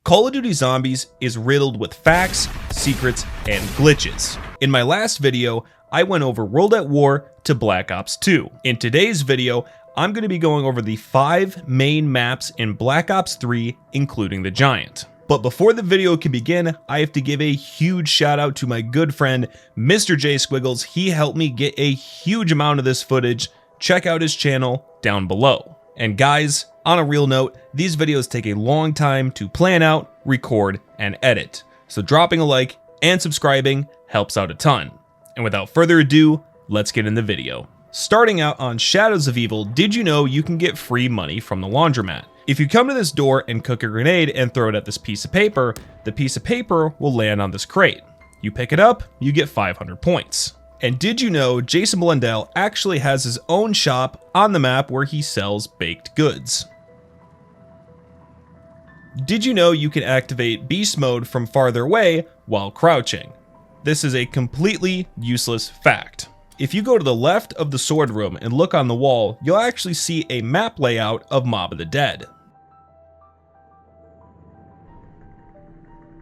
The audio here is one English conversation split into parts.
Call of Duty Zombies is riddled with facts, secrets, and glitches. In my last video, I went over World at War to Black Ops 2. In today's video, I'm going to be going over the 5 main maps in Black Ops 3, including the Giant. But before the video can begin, I have to give a huge shout out to my good friend, Mr. J Squiggles. He helped me get a huge amount of this footage. Check out his channel down below. And guys, on a real note, these videos take a long time to plan out, record, and edit. So dropping a like and subscribing helps out a ton. And without further ado, let's get in the video. Starting out on Shadows of Evil, did you know you can get free money from the laundromat? If you come to this door and cook a grenade and throw it at this piece of paper, the piece of paper will land on this crate. You pick it up, you get 500 points. And did you know Jason Blundell actually has his own shop on the map where he sells baked goods? Did you know you can activate beast mode from farther away while crouching? This is a completely useless fact. If you go to the left of the sword room and look on the wall, you'll actually see a map layout of Mob of the Dead.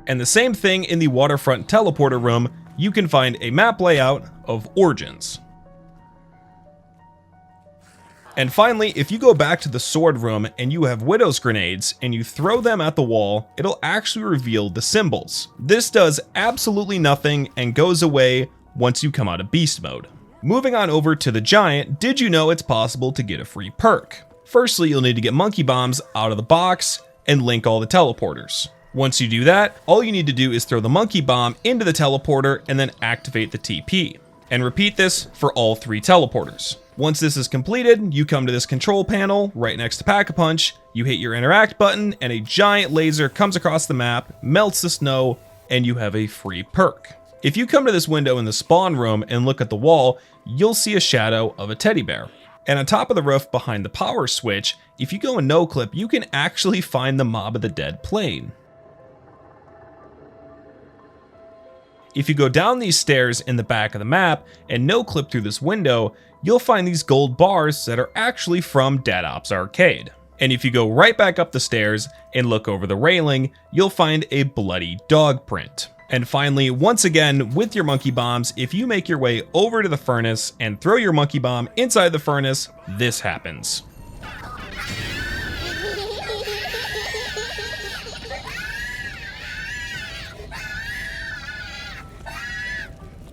And the same thing in the waterfront teleporter room, you can find a map layout of Origins. And finally, if you go back to the sword room and you have Widow's grenades and you throw them at the wall, it'll actually reveal the symbols. This does absolutely nothing and goes away once you come out of beast mode. Moving on over to the Giant, did you know it's possible to get a free perk? Firstly, you'll need to get monkey bombs out of the box and link all the teleporters. Once you do that, all you need to do is throw the monkey bomb into the teleporter and then activate the TP. And repeat this for all 3 teleporters. Once this is completed, you come to this control panel right next to Pack-a-Punch, you hit your interact button, and a giant laser comes across the map, melts the snow, and you have a free perk. If you come to this window in the spawn room and look at the wall, you'll see a shadow of a teddy bear. And on top of the roof behind the power switch, if you go in no clip, you can actually find the Mob of the Dead plane. If you go down these stairs in the back of the map and no clip through this window, you'll find these gold bars that are actually from Dad Ops Arcade. And if you go right back up the stairs and look over the railing, you'll find a bloody dog print. And finally, once again, with your monkey bombs, if you make your way over to the furnace and throw your monkey bomb inside the furnace, this happens.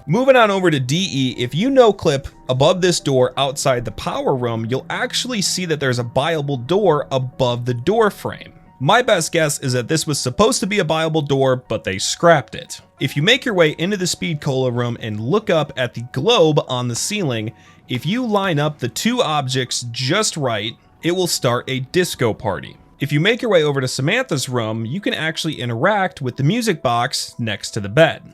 Moving on over to DE, if you no clip above this door outside the power room, you'll actually see that there's a buyable door above the door frame. My best guess is that this was supposed to be a buyable door, but they scrapped it. If you make your way into the Speed Cola room and look up at the globe on the ceiling, if you line up the 2 objects just right, it will start a disco party. If you make your way over to Samantha's room, you can actually interact with the music box next to the bed.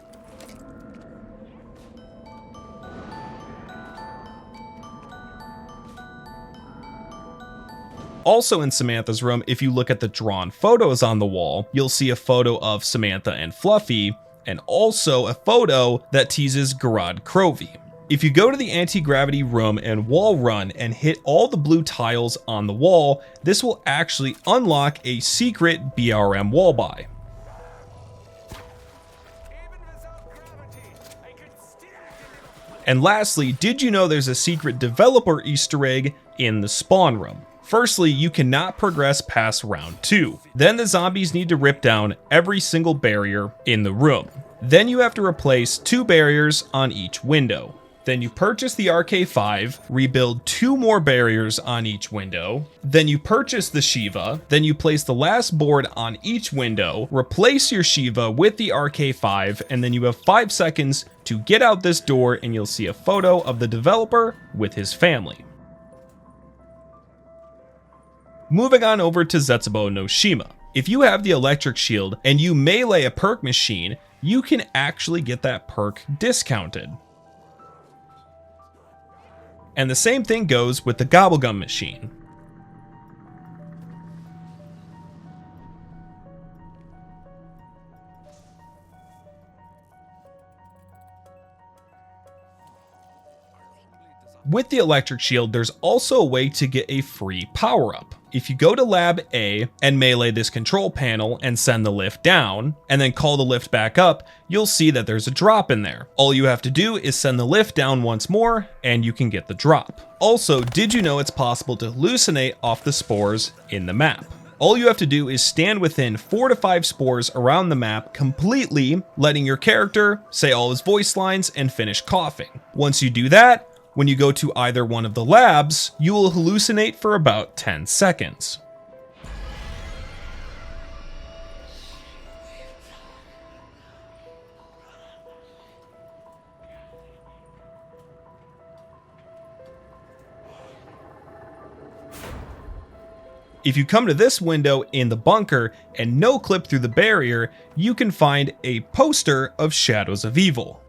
Also in Samantha's room, if you look at the drawn photos on the wall, you'll see a photo of Samantha and Fluffy, and also a photo that teases Gorod Krovi. If you go to the anti-gravity room and wall run and hit all the blue tiles on the wall, this will actually unlock a secret BRM wall buy. And lastly, did you know there's a secret developer Easter egg in the spawn room? Firstly, you cannot progress past round 2. Then the zombies need to rip down every single barrier in the room. Then you have to replace 2 barriers on each window. Then you purchase the RK5, rebuild 2 more barriers on each window. Then you purchase the Shiva. Then you place the last board on each window, replace your Shiva with the RK5, and then you have 5 seconds to get out this door and you'll see a photo of the developer with his family. Moving on over to Zetsubou No Shima. If you have the electric shield and you melee a perk machine, you can actually get that perk discounted. And the same thing goes with the Gobblegum machine. With the electric shield, there's also a way to get a free power-up. If you go to Lab A and melee this control panel and send the lift down, and then call the lift back up, you'll see that there's a drop in there. All you have to do is send the lift down once more, and you can get the drop. Also, did you know it's possible to hallucinate off the spores in the map? All you have to do is stand within 4 to 5 spores around the map completely, letting your character say all his voice lines and finish coughing. Once you do that, when you go to either one of the labs, you will hallucinate for about 10 seconds. If you come to this window in the bunker and no clip through the barrier, you can find a poster of Shadows of Evil.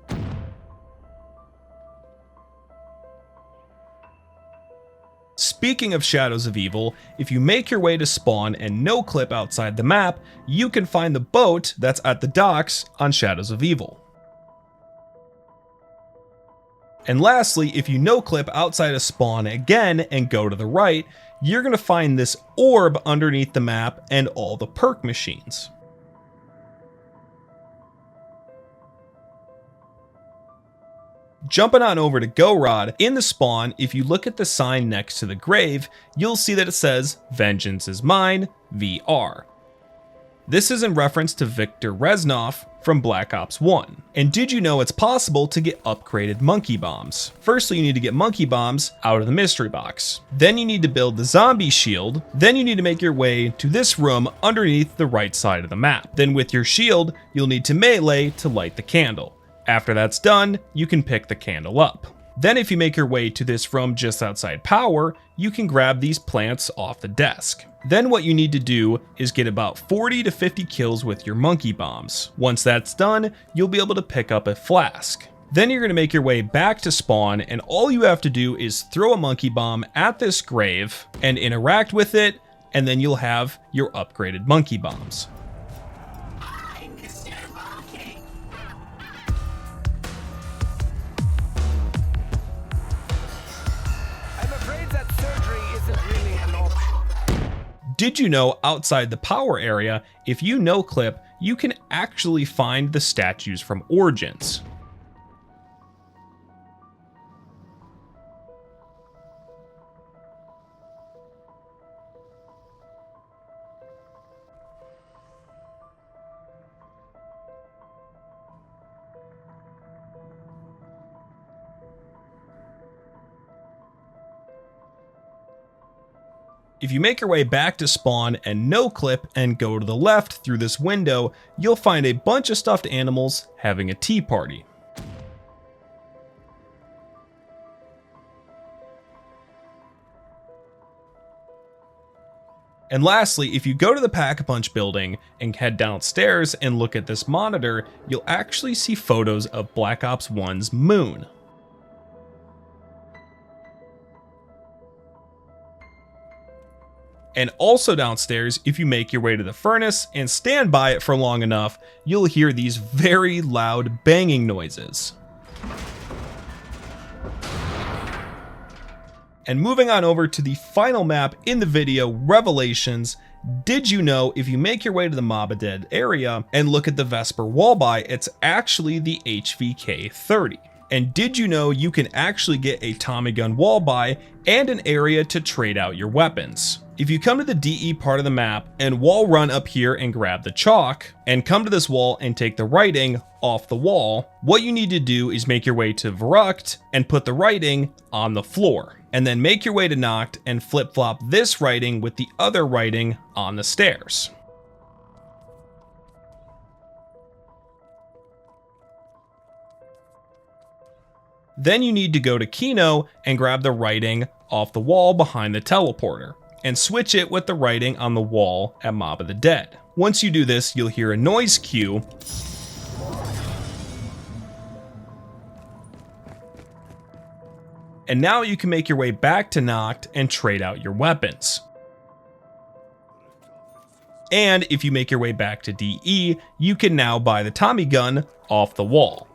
Speaking of Shadows of Evil, if you make your way to spawn and no clip outside the map, you can find the boat that's at the docks on Shadows of Evil. And lastly, if you no clip outside of spawn again and go to the right, you're going to find this orb underneath the map and all the perk machines. Jumping on over to Gorod, in the spawn, if you look at the sign next to the grave, you'll see that it says, "Vengeance is mine, VR." This is in reference to Viktor Reznov from Black Ops 1. And did you know it's possible to get upgraded monkey bombs? Firstly, you need to get monkey bombs out of the mystery box. Then you need to build the zombie shield. Then you need to make your way to this room underneath the right side of the map. Then with your shield, you'll need to melee to light the candle. After that's done, you can pick the candle up. Then if you make your way to this room just outside power, you can grab these plants off the desk. Then what you need to do is get about 40 to 50 kills with your monkey bombs. Once that's done, you'll be able to pick up a flask. Then you're going to make your way back to spawn, and all you have to do is throw a monkey bomb at this grave and interact with it, and then you'll have your upgraded monkey bombs. Did you know outside the power area, if you no clip, you can actually find the statues from Origins? If you make your way back to spawn and no clip and go to the left through this window, you'll find a bunch of stuffed animals having a tea party. And lastly, if you go to the Pack-a-Punch building and head downstairs and look at this monitor, you'll actually see photos of Black Ops 1's moon. And also downstairs, if you make your way to the furnace and stand by it for long enough, you'll hear these very loud banging noises. And moving on over to the final map in the video, Revelations. Did you know if you make your way to the Mob Dead area and look at the Vesper wall buy, it's actually the HVK 30. And did you know you can actually get a Tommy gun wall buy and an area to trade out your weapons? If you come to the DE part of the map and wall run up here and grab the chalk and come to this wall and take the writing off the wall, what you need to do is make your way to Verrucht and put the writing on the floor. And then make your way to Noct and flip-flop this writing with the other writing on the stairs. Then you need to go to Kino and grab the writing off the wall behind the teleporter and switch it with the writing on the wall at Mob of the Dead. Once you do this, you'll hear a noise cue. And now you can make your way back to Noct and trade out your weapons. And if you make your way back to DE, you can now buy the Tommy gun off the wall.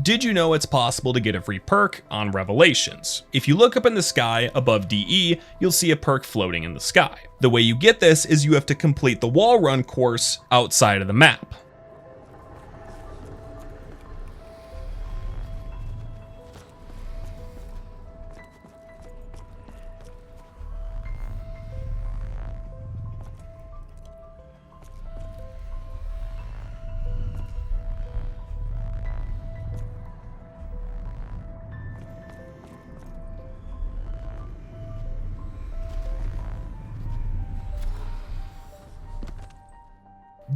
Did you know it's possible to get a free perk on Revelations? If you look up in the sky above DE, you'll see a perk floating in the sky. The way you get this is you have to complete the wall run course outside of the map.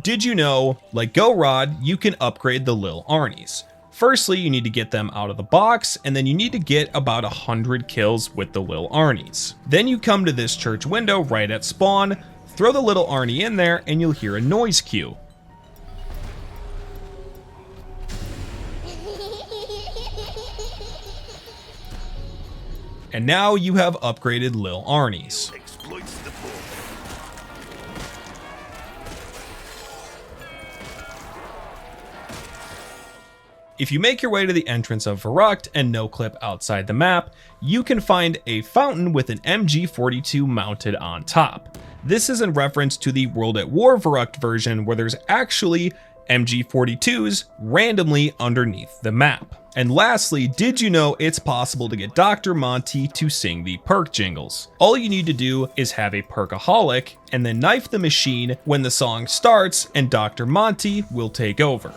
Did you know, like Gorod, you can upgrade the Lil Arnies? Firstly, you need to get them out of the box, and then you need to get about 100 kills with the Lil Arnies. Then you come to this church window right at spawn, throw the little Arnie in there, and you'll hear a noise cue. And now you have upgraded Lil Arnies. If you make your way to the entrance of Verrucht and no clip outside the map, you can find a fountain with an MG42 mounted on top. This is in reference to the World at War Verrucht version, where there's actually MG42s randomly underneath the map. And lastly, did you know it's possible to get Dr. Monty to sing the perk jingles? All you need to do is have a perkaholic and then knife the machine when the song starts, and Dr. Monty will take over.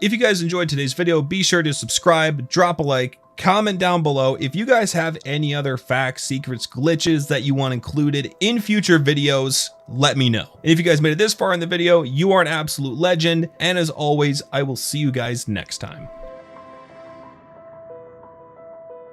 If you guys enjoyed today's video, be sure to subscribe, drop a like, comment down below. If you guys have any other facts, secrets, glitches that you want included in future videos, let me know. And if you guys made it this far in the video, you are an absolute legend. And as always, I will see you guys next time.